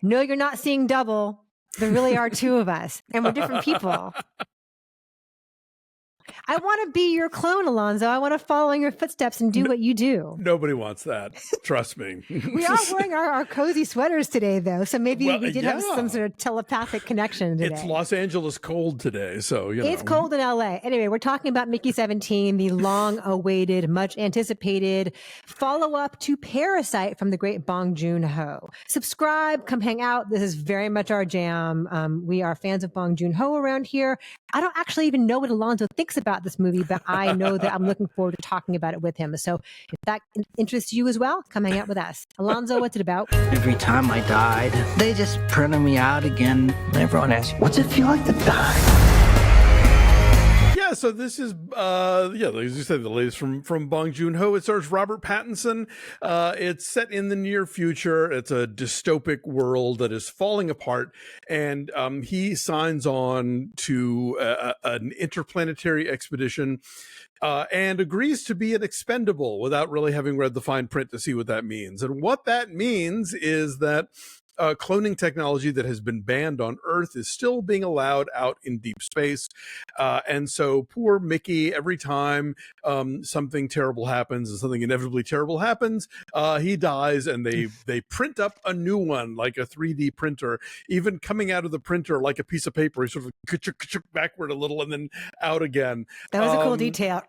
No, you're not seeing double. There really are two of us, and we're different people. I want to be your clone, Alonso. I want to follow in your footsteps and do what you do. Nobody wants that. Trust me. We are wearing our cozy sweaters today, though, so maybe we did have some sort of telepathic connection today. It's Los Angeles cold today, so It's cold in LA. Anyway, we're talking about Mickey 17, the long-awaited, much-anticipated follow-up to Parasite from the great Bong Joon Ho. Subscribe, come hang out. This is very much our jam. We are fans of Bong Joon Ho around here. I don't actually even know what Alonso thinks about this movie, but I know that I'm looking forward to talking about it with him. So if that interests you as well, come hang out with us. Alonso, what's it about? Every time I died, they just printed me out again. Everyone asks, what's it feel like to die? Yeah, so this is, as you said, the latest from Bong Joon Ho. It stars Robert Pattinson. It's set in the near future. It's a dystopic world that is falling apart, and he signs on to an interplanetary expedition and agrees to be an expendable without really having read the fine print to see what that means. And what that means is that cloning technology that has been banned on Earth is still being allowed out in deep space. And so poor Mickey, every time something terrible happens and something inevitably terrible happens, he dies, and they print up a new one, like a 3D printer, even coming out of the printer like a piece of paper. He sort of backward a little and then out again. That was a cool detail.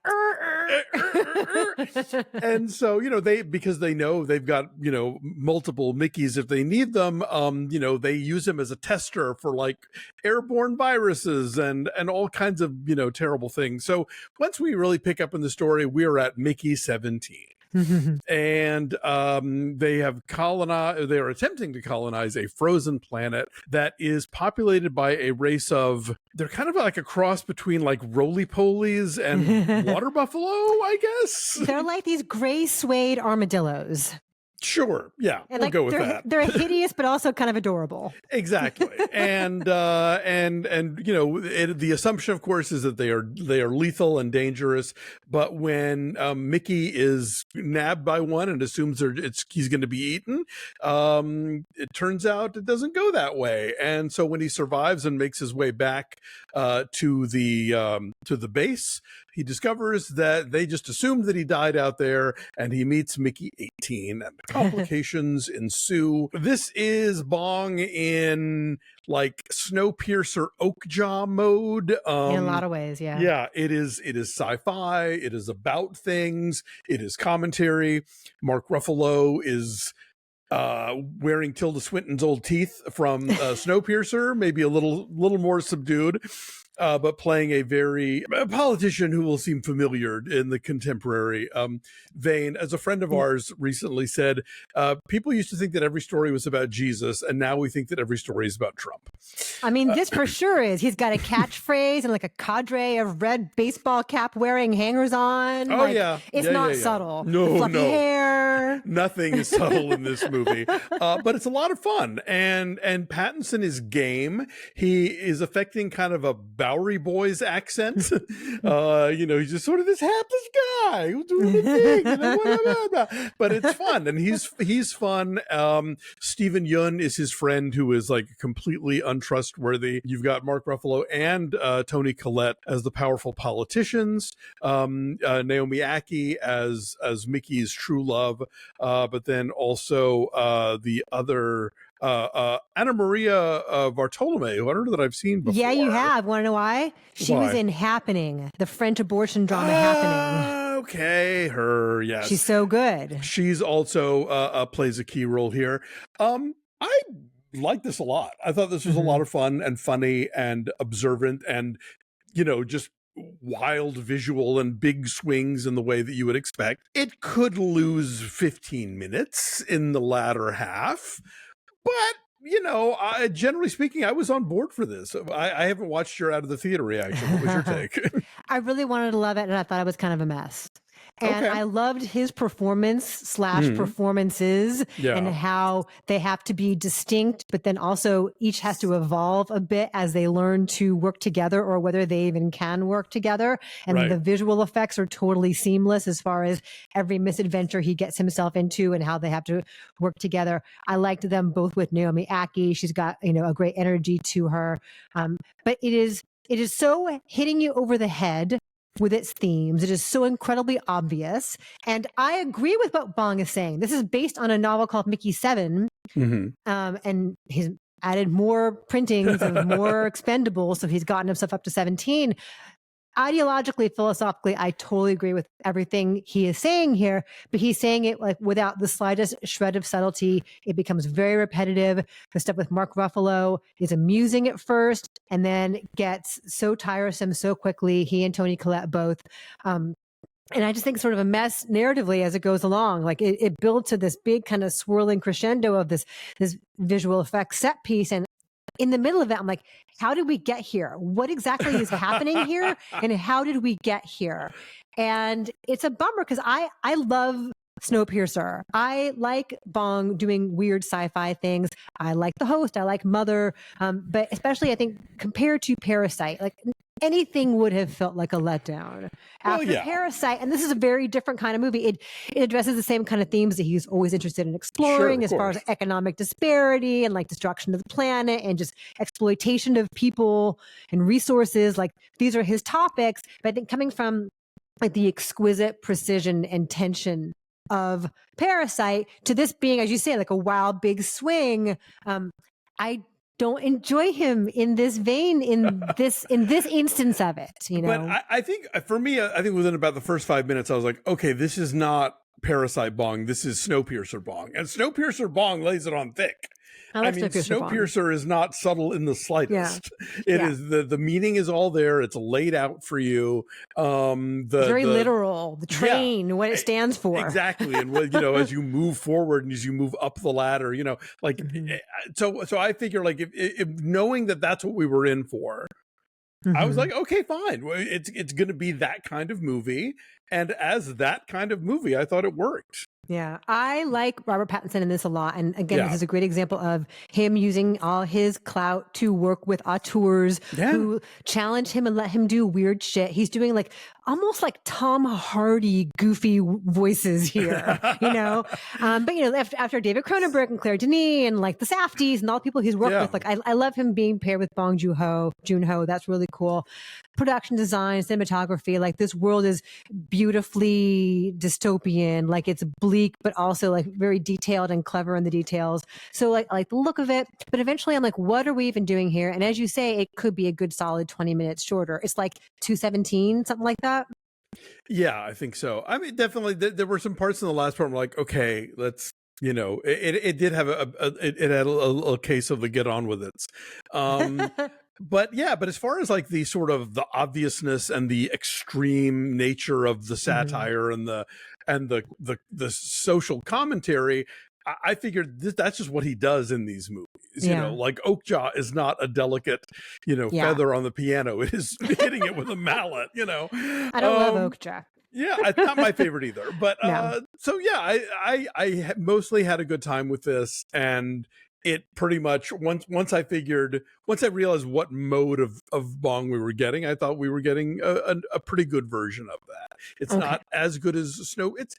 And so, because they know they've got, multiple Mickeys if they need them, they use him as a tester for like airborne viruses and all kinds of, terrible things. So once we really pick up in the story, we're at Mickey 17. And they're attempting to colonize a frozen planet that is populated by a race of, they're kind of like a cross between like roly-polies and water buffalo, I guess. They're like these gray suede armadillos. Sure. Yeah. And we'll go with that. They're hideous, but also kind of adorable. Exactly. And the assumption, of course, is that they are lethal and dangerous. But when Mickey is nabbed by one and assumes he's going to be eaten, it turns out it doesn't go that way. And so when he survives and makes his way back to the base, he discovers that they just assumed that he died out there, and he meets Mickey 18, and complications ensue. This is Bong in like Snowpiercer Oakjaw mode. In a lot of ways, yeah. Yeah, it is sci-fi. It is about things. It is commentary. Mark Ruffalo is wearing Tilda Swinton's old teeth from Snowpiercer, maybe a little more subdued. But playing a politician who will seem familiar in the contemporary vein. As a friend of ours recently said, people used to think that every story was about Jesus, and now we think that every story is about Trump. I mean, this for sure is. He's got a catchphrase and like a cadre of red baseball cap wearing hangers on. Oh, yeah. It's not subtle. No, fluffy hair. Nothing is subtle in this movie. But it's a lot of fun. And Pattinson is game. He is affecting kind of a Bowery Boys accent. He's just sort of this hapless guy who's doing the thing. But it's fun, and he's fun. Stephen Yeun is his friend, who is like completely untrustworthy. You've got Mark Ruffalo and Toni Collette as the powerful politicians. Naomi Ackie as Mickey's true love, but then also the other Anna Maria Bartolome, who I don't know that I've seen before. Yeah, you have. Want to know why? She was in Happening, the French abortion drama Happening. Okay, her, yes. She's so good. She's also plays a key role here. I like this a lot. I thought this was a lot of fun and funny and observant and, just wild visual and big swings in the way that you would expect. It could lose 15 minutes in the latter half, but generally speaking, I was on board for this. I haven't watched your out of the theater reaction. What was your take? I really wanted to love it, and I thought it was kind of a mess. And I loved his performance / performances and how they have to be distinct, but then also each has to evolve a bit as they learn to work together or whether they even can work together. And the visual effects are totally seamless as far as every misadventure he gets himself into and how they have to work together. I liked them both with Naomi Ackie. She's got, a great energy to her. But it is so hitting you over the head with its themes. It is so incredibly obvious. And I agree with what Bong is saying. This is based on a novel called Mickey 7. And he's added more printings of more expendables. So he's gotten himself up to 17. Ideologically, philosophically, I totally agree with everything he is saying here, but he's saying it like without the slightest shred of subtlety. It becomes very repetitive. The stuff with Mark Ruffalo is amusing at first and then gets so tiresome so quickly. He and Toni Collette both. And I just think sort of a mess narratively as it goes along. Like it builds to this big kind of swirling crescendo of this visual effects set piece. And in the middle of it, I'm like, how did we get here? What exactly is happening here? And how did we get here? And it's a bummer because I love Snowpiercer. I like Bong doing weird sci-fi things. I like The Host. I like Mother. But especially, I think, compared to Parasite, like anything would have felt like a letdown after Parasite. And this is a very different kind of movie. It addresses the same kind of themes that he's always interested in exploring as far as economic disparity and like destruction of the planet and just exploitation of people and resources. Like these are his topics. But I think coming from like the exquisite precision and tension of Parasite to this being, as you say, like a wild big swing, I don't enjoy him in this vein, in this instance of it, But I think for me, I think within about the first 5 minutes, I was like, okay, this is not Parasite Bong. This is Snowpiercer Bong. And Snowpiercer Bong lays it on thick. I mean, Snowpiercer is not subtle in the slightest. It is the meaning is all there. It's laid out for you. It's very literal. The train, what it stands for, exactly, and as you move forward and as you move up the ladder, like so I figure like if knowing that that's what we were in for, I was like, okay, fine. It's going to be that kind of movie, and as that kind of movie, I thought it worked. Yeah, I like Robert Pattinson in this a lot. And again, this is a great example of him using all his clout to work with auteurs who challenge him and let him do weird shit. He's doing like almost like Tom Hardy goofy voices here, But, after David Cronenberg and Claire Denis and like the Safdies and all the people he's worked with, like I love him being paired with Bong Joon Ho. That's really cool. Production design, cinematography, like this world is beautifully dystopian, like it's bleak, but also like very detailed and clever in the details. So like I like the look of it, but eventually I'm like, what are we even doing here? And as you say, it could be a good solid 20 minutes shorter. It's like 2:17, something like that. Yeah, I think so. I mean, definitely there were some parts in the last part where I'm like, okay, let's, it did have it had a case of the get on with it. But as far as like the sort of the obviousness and the extreme nature of the satire and the social commentary, I figured that's just what he does in these movies. Like Oakjaw is not a delicate, feather on the piano. It is hitting it with a mallet. I don't love Oakjaw. Yeah, it's not my favorite either. But I mostly had a good time with this, and it pretty much once I realized what mode of Bong we were getting, I thought we were getting a pretty good version of that. It's not as good as it's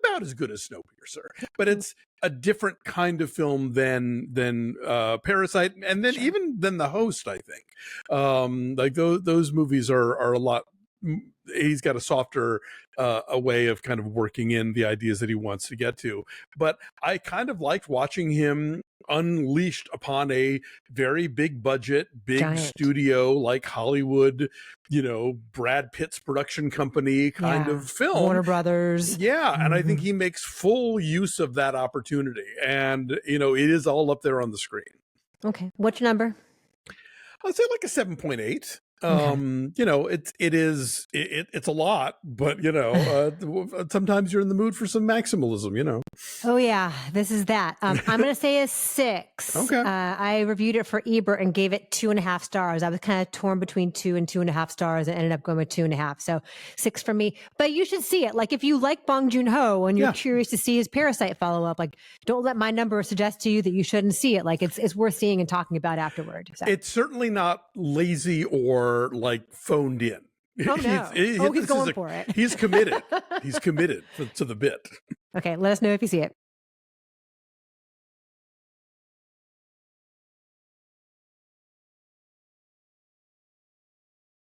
about as good as Snowpiercer, but it's a different kind of film than Parasite, and then even than The Host. I think like those movies are a lot. He's got a softer a way of kind of working in the ideas that he wants to get to. But I kind of liked watching him unleashed upon a very big budget, giant studio like Hollywood, Brad Pitt's production company kind of film. Warner Brothers. Yeah. And I think he makes full use of that opportunity. And, it is all up there on the screen. Okay. What's your number? I'd say like a 7.8. You know, it's a lot, but you know, sometimes you're in the mood for some maximalism, you know. Oh yeah, this is that. I'm going to say a 6. Okay. I reviewed it for Ebert and gave it 2.5 stars. I was kind of torn between 2 and 2.5 stars and ended up going with 2.5. So 6 for me. But you should see it. Like if you like Bong Joon Ho and you're curious to see his Parasite follow up, like don't let my number suggest to you that you shouldn't see it. Like it's worth seeing and talking about afterward. So. It's certainly not lazy or like phoned in. Oh no! He's going for it. He's committed. He's committed to the bit. Okay, let us know if you see it.